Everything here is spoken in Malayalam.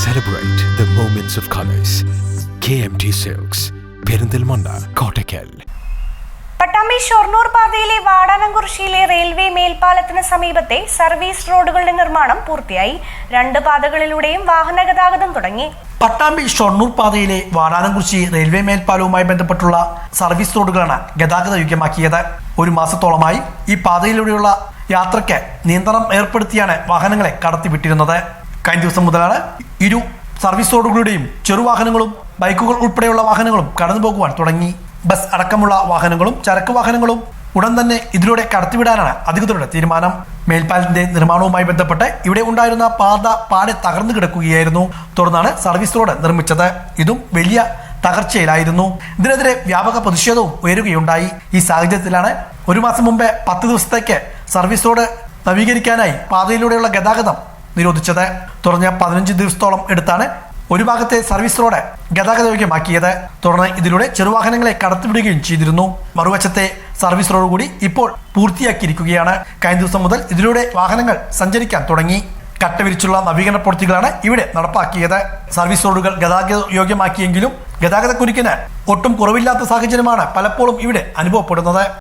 Celebrate the moments of colors. KMT Silks, Perinthalmanna, Kottakkal. Pattambi Shoranur പാതയിലെ വാടാനംകുറിശ്ശിയിലെ റെയിൽവേ മേൽപ്പാലത്തിന് സമീപത്തെ സർവീസ് റോഡുകളുടെ നിർമ്മാണം പൂർത്തിയായി. 2 പാതകളിലൂടെയും വാഹന ഗതാഗതം തുടങ്ങി. പട്ടാമ്പി ഷൊർണൂർ പാതയിലെ വാടാനംകുറിശ്ശി റെയിൽവേ മേൽപ്പാലവുമായി ബന്ധപ്പെട്ടുള്ള സർവീസ് റോഡുകളാണ് ഗതാഗത യോഗ്യമാക്കിയത്. 1 മാസത്തോളമായി ഈ പാതയിലൂടെയുള്ള യാത്രയ്ക്ക് നിയന്ത്രണം ഏർപ്പെടുത്തിയാണ് വാഹനങ്ങളെ കടത്തിവിട്ടിരുന്നത്. കഴിഞ്ഞ ദിവസം മുതലാണ് ഇരു സർവീസ് റോഡുകളുടെയും ചെറുവാഹനങ്ങളും ബൈക്കുകൾ ഉൾപ്പെടെയുള്ള വാഹനങ്ങളും കടന്നുപോകുവാൻ തുടങ്ങി. ബസ് അടക്കമുള്ള വാഹനങ്ങളും ചരക്ക് വാഹനങ്ങളും ഉടൻ തന്നെ ഇതിലൂടെ കടത്തിവിടാനാണ് അധികൃതരുടെ തീരുമാനം. മേൽപ്പാലത്തിന്റെ നിർമ്മാണവുമായി ബന്ധപ്പെട്ട് ഇവിടെ ഉണ്ടായിരുന്ന പാത പാടെ തകർന്നു കിടക്കുകയായിരുന്നു. തുടർന്നാണ് സർവീസ് റോഡ് നിർമ്മിച്ചത്. ഇതും വലിയ തകർച്ചയിലായിരുന്നു. ഇതിനെതിരെ വ്യാപക പ്രതിഷേധവും ഉയരുകയുണ്ടായി. ഈ സാഹചര്യത്തിലാണ് 1 മാസം മുമ്പേ 10 ദിവസത്തേക്ക് സർവീസ് റോഡ് നവീകരിക്കാനായി പാതയിലൂടെയുള്ള ഗതാഗതം നിരോധിച്ചത്. തുടർന്ന് 15 ദിവസത്തോളം എടുത്താണ് ഒരു ഭാഗത്തെ സർവീസ് റോഡ് ഗതാഗത യോഗ്യമാക്കിയത്. തുടർന്ന് ഇതിലൂടെ ചെറുവാഹനങ്ങളെ കടത്തിവിടുകയും ചെയ്തിരുന്നു. മറുവശത്തെ സർവീസ് റോഡ് കൂടി ഇപ്പോൾ പൂർത്തിയാക്കിയിരിക്കുകയാണ്. കഴിഞ്ഞ ദിവസം മുതൽ ഇതിലൂടെ വാഹനങ്ങൾ സഞ്ചരിക്കാൻ തുടങ്ങി. കട്ടവിരിച്ചുള്ള നവീകരണ പ്രവൃത്തികളാണ് ഇവിടെ നടപ്പാക്കിയത്. സർവീസ് റോഡുകൾ ഗതാഗത യോഗ്യമാക്കിയെങ്കിലും ഗതാഗതക്കുരുക്കിന് ഒട്ടും കുറവില്ലാത്ത സാഹചര്യമാണ് പലപ്പോഴും ഇവിടെ അനുഭവപ്പെടുന്നത്.